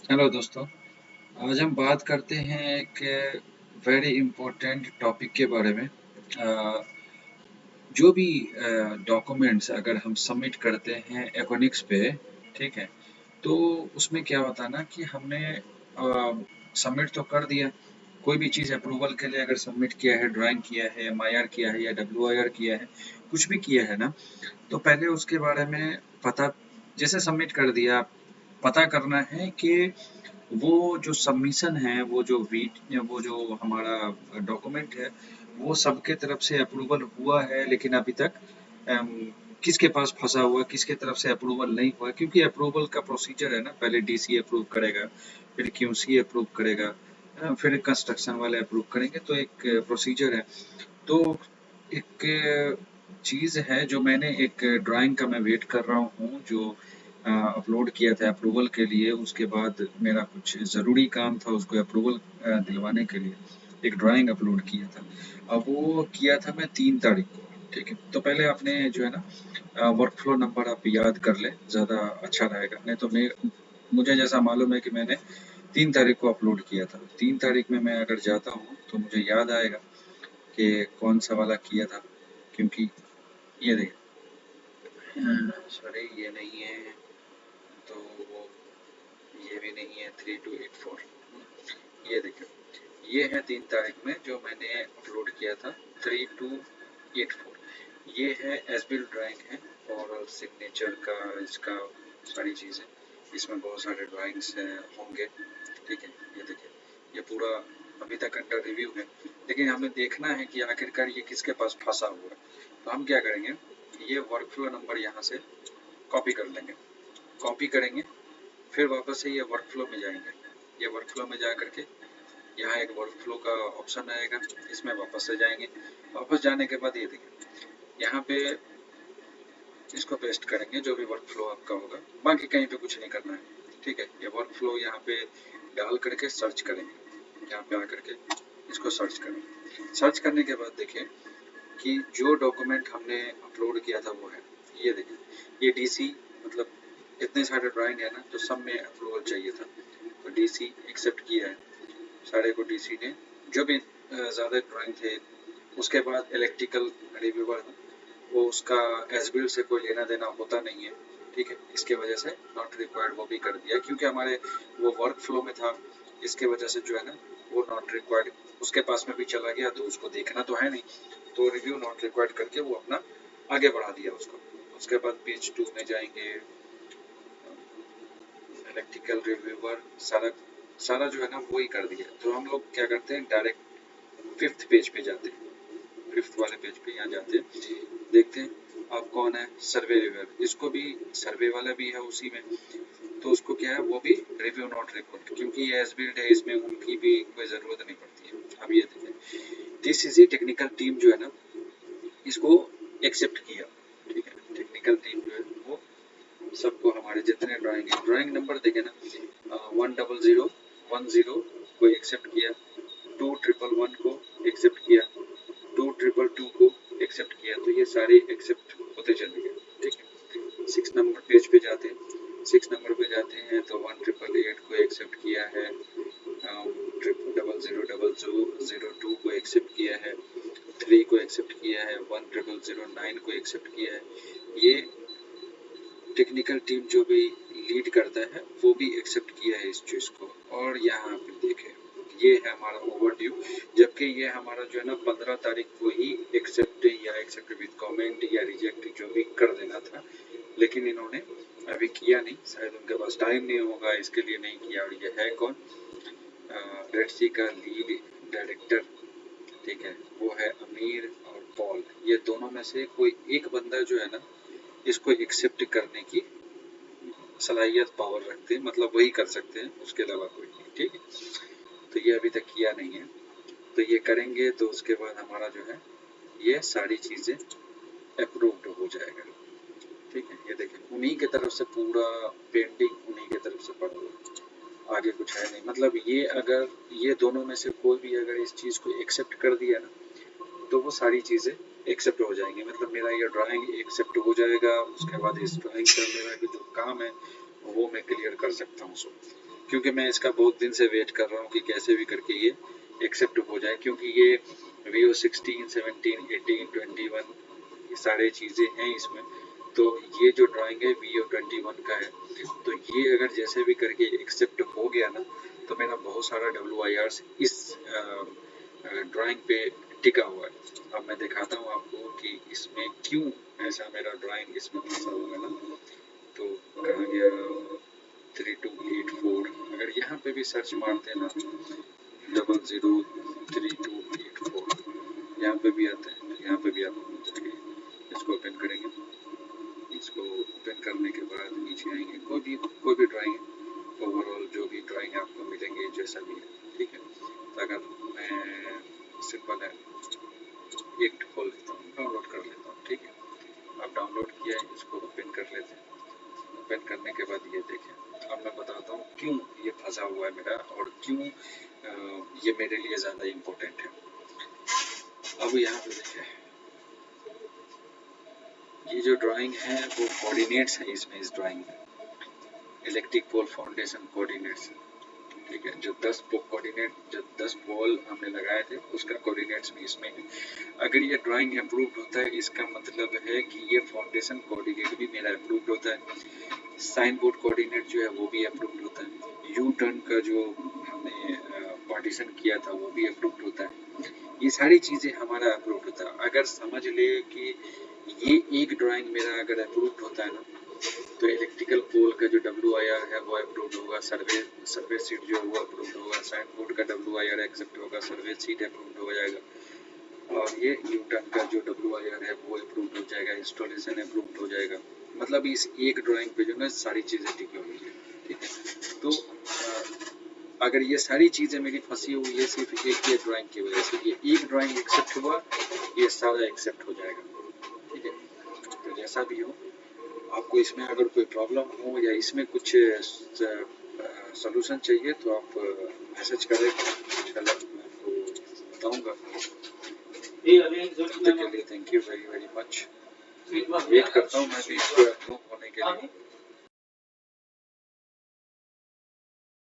Hello दोस्तों। आज हम बात करते हैं एक वेरी इम्पोर्टेंट टॉपिक के बारे में। जो भी डॉक्यूमेंट्स अगर हम सबमिट करते हैं एकोनिक्स पे, ठीक है, तो उसमें क्या होता है ना कि हमने सबमिट तो कर दिया। कोई भी चीज़ अप्रूवल के लिए अगर सबमिट किया है, ड्राइंग किया है, एमआईआर किया है या डब्ल्यूआईआर किया है, कुछ भी किया है ना, तो पहले उसके बारे में पता, जैसे सबमिट कर दिया, पता करना है कि वो जो सबमिशन है, वो जो हमारा डॉक्यूमेंट है, वो सबके तरफ से अप्रूवल हुआ है, लेकिन अभी तक अम, किसके पास फंसा हुआ है, किसके तरफ से अप्रूवल नहीं हुआ है। क्योंकि अप्रूवल का प्रोसीजर है ना, पहले डीसी अप्रूव करेगा, फिर क्यूसी अप्रूव करेगा, फिर कंस्ट्रक्शन वाले अप्रूव करेंगे, तो एक प्रोसीजर है। तो एक चीज़ है जो मैंने एक ड्राइंग का मैं वेट कर रहा हूँ, जो अपलोड किया था अप्रूवल के लिए। उसके बाद मेरा कुछ ज़रूरी काम था, उसको अप्रूवल दिलवाने के लिए एक ड्राइंग अपलोड किया था। अब वो किया था मैं 3 तारीख को, ठीक है। तो पहले आपने जो है ना वर्क फ्लो नंबर आप याद कर लें, ज़्यादा अच्छा रहेगा। नहीं तो मुझे जैसा मालूम है कि मैंने 3 तारीख को अपलोड किया था। 3 तारीख में मैं अगर जाता हूँ तो मुझे याद आएगा कि कौन सा वाला किया था। क्योंकि ये देखिए, सॉरी ये नहीं है, तो वो ये भी नहीं है। 3284, ये देखिए, ये है 3 तारीख में जो मैंने अपलोड किया था। 3284, ये है एज बिल्ड ड्राइंग है, और सिग्नेचर का इसका सारी चीज़ें, इसमें बहुत सारे ड्राइंग्स होंगे, ठीक है। ये देखिए, ये पूरा अभी तक अंडर रिव्यू है, लेकिन हमें देखना है कि आखिरकार ये किसके पास फंसा हुआ है। तो हम क्या करेंगे, ये वर्क फ्लो नंबर यहाँ से कॉपी कर लेंगे, कॉपी करेंगे, फिर वापस से ये वर्क फ्लो में जाएंगे। ये वर्क फ्लो में जा करके यहाँ एक वर्क फ्लो का ऑप्शन आएगा, इसमें वापस से जाएंगे। वापस जाने के बाद ये देखिए, यहाँ पे इसको पेस्ट करेंगे, जो भी वर्क फ्लो आपका होगा। बाकी कहीं पे कुछ नहीं करना है, ठीक है। ये वर्क फ्लो यहाँ पे डाल करके सर्च करेंगे, यहाँ पे आकर के इसको सर्च करेंगे। सर्च करने के बाद देखिए कि जो डॉक्यूमेंट हमने अपलोड किया था वो है, ये देखिए, ये डीसी, मतलब इतने सारे ड्राइंग है ना, तो सब में अप्रूवल चाहिए था, तो डीसी एक्सेप्ट किया है सारे को। डीसी ने जो भी ज़्यादा ड्राइंग थे, उसके बाद इलेक्ट्रिकल रिव्यूअर, वो उसका एज बिल्ड से कोई लेना देना होता नहीं है, ठीक है। इसके वजह से नॉट रिक्वायर्ड वो भी कर दिया, क्योंकि हमारे वो वर्क फ्लो में था। इसके वजह से जो है ना, वो नॉट रिक्वायर्ड उसके पास में भी चला गया, तो उसको देखना तो है नहीं, तो रिव्यू नॉट रिक्वायर्ड करके वो अपना आगे बढ़ा दिया उसको। उसके बाद पेज 2 में जाएंगे, इलेक्ट्रिकल रिव्यूअर, सारा सारा जो है ना वो ही कर दिया। तो हम लोग क्या करते हैं, डायरेक्ट 5th पेज पे जाते हैं, 5th वाले पेज पे यहाँ जाते हैं, देखते हैं आप कौन है, सर्वे रिव्यूअर। इसको भी सर्वे वाला भी है उसी में, तो उसको क्या है, वो भी रिव्यू नॉट रिपोर्ट, क्योंकि ये एज बिल्ड है, इसमें उनकी भी कोई ज़रूरत नहीं पड़ती है। अब ये देखें, DCC टेक्निकल टीम जो है ना, इसको एक्सेप्ट किया, ठीक है। टेक्निकल टीम जो है वो सबको, हमारे जितने ड्राइंग है, ड्राइंग नंबर देखे ना, 10010 को एक्सेप्ट किया, 2111 को एक्सेप्ट किया, 2222 को एक्सेप्ट किया। तो ये सारे एक्सेप्ट होते चले गए, ठीक है। 6 नंबर पेज पे जाते हैं, 6 नंबर पे जाते हैं तो 1888 को एक्सेप्ट किया है, 000002 को एक्सेप्ट किया है, 3 को एक्सेप्ट किया है, 1009 को एक्सेप्ट किया है। ये टेक्निकल टीम जो भी लीड करता है वो भी एक्सेप्ट किया है इस चीज़ को। और यहाँ पे देखें, ये है हमारा ओवरड्यू, जबकि ये हमारा जो है ना 15 तारीख को ही एक्सेप्ट या एक्सेप्ट विद कमेंट या रिजेक्ट जो भी कर देना था, लेकिन इन्होंने अभी किया नहीं। शायद उनके पास टाइम नहीं होगा, इसके लिए नहीं किया। और ये है कौन, रेड सी का लीड डायरेक्टर, ठीक है, वो है अमीर और पॉल। ये दोनों में से कोई एक बंदा जो है ना, इसको एक्सेप्ट करने की सलाहियत, पावर रखते हैं, मतलब वही कर सकते हैं, उसके अलावा कोई नहीं, ठीक है। तो ये अभी तक किया नहीं है, तो ये करेंगे तो उसके बाद हमारा जो है ये सारी चीज़ें अप्रूव्ड हो जाएगा, ठीक है। ये देखिए, उन्हीं की तरफ से पूरा पेंटिंग, उन्हीं की तरफ से पड़ा हुआ, आगे कुछ है नहीं। मतलब ये अगर ये दोनों में से कोई भी अगर इस चीज़ को एक्सेप्ट कर दिया ना, तो वो सारी चीज़ें एक्सेप्ट हो जाएंगी। मतलब मेरा ये ड्राइंग एक्सेप्ट हो जाएगा, उसके बाद इस ड्राइंग का मेरा जो काम है वो मैं क्लियर कर सकता हूँ। क्योंकि मैं इसका बहुत दिन से वेट कर रहा हूँ कि कैसे भी करके ये एक्सेप्ट हो जाए, क्योंकि ये VO16, 17, 18, 21 ये सारे चीज़ें हैं इसमें। तो ये जो ड्राइंग है VO21 का है, तो ये अगर जैसे भी करके एक्सेप्ट हो गया ना, तो मेरा बहुत सारा WIRs इस ड्राइंग पे टिका हुआ है। अब मैं दिखाता हूँ आपको कि इसमें क्यों ऐसा मेरा ड्राइंग इसमें फंसा हुआ है ना। तो कहाँ गया 3284, अगर यहाँ पे भी सर्च मारते हैं ना 003284, यहाँ पे भी आते हैं, तो यहाँ पे भी आपको मिल जाएगा। इसको ओपन करेंगे, इसको ओपन करने के बाद नीचे आएंगे, कोई भी ड्राइंग ओवरऑल जो भी ड्राइंग आपको मिलेंगे जैसा भी है, ठीक है। तो अगर मैं सिंपल है एक खोल लेता हूँ, डाउनलोड कर लेता हूँ, ठीक है। अब डाउनलोड किया है, इसको ओपन कर लेते हैं। ओपन करने के बाद ये देखें, अब मैं बताता हूँ क्यों ये फंसा हुआ है मेरा और क्यों ये मेरे लिए ज़्यादा इम्पोर्टेंट है। अब यहाँ पे देखें, ये जो ड्राइंग है वो कोऑर्डिनेट्स है इसमें, इस ड्राइंग में इलेक्ट्रिक पोल फाउंडेशन कोऑर्डिनेट्स, ठीक है। जो 10 कोऑर्डिनेट, जो 10 पोल हमने लगाए थे उसका कोऑर्डिनेट्स भी इसमें है। अगर ये ड्राइंग अप्रूव्ड होता है, इसका मतलब है कि ये फाउंडेशन कोऑर्डिनेट भी मेरा अप्रूव्ड होता है। साइन बोर्ड कोऑर्डिनेट जो है वो भी अप्रूव्ड होता है। यू टर्न का जो हमने पार्टीशन किया था वो भी अप्रूव्ड होता है। ये सारी चीज़ें हमारा अप्रूव्ड होता है। अगर समझ ले कि ये एक ड्राइंग मेरा अगर अप्रूव्ड होता है ना, तो इलेक्ट्रिकल पोल का जो WIR है वो अप्रूव्ड होगा, सर्वे सीट जो है वो अप्रूव्ड होगा, साइन बोर्ड का WIR एक्सेप्ट होगा, सर्वे सीट अप्रूव्ड हो जाएगा, और ये न्यूटन का जो WIR है वो अप्रूव्ड हो जाएगा, इंस्टॉलेशन अप्रूव्ड हो जाएगा। मतलब इस एक ड्राइंग पे जो है सारी चीज़ें टिकी हुई है, ठीक है। तो अगर ये सारी चीज़ें मेरी फंसी हुई है सिर्फ एक ये ड्राइंग की वजह से, ये एक ड्राइंग एक्सेप्ट हुआ, ये सारा एक्सेप्ट हो जाएगा, ठीक है। तो जैसा भी हो, आपको इसमें अगर कोई प्रॉब्लम हो या इसमें कुछ सॉल्यूशन चाहिए तो आप मैसेज करें, इंशाल्लाह मैं आपको बताऊंगा। तब तक के लिए thank you very very much. Wait करता हूँ मैं भी इसको अप्रूव होने के लिए।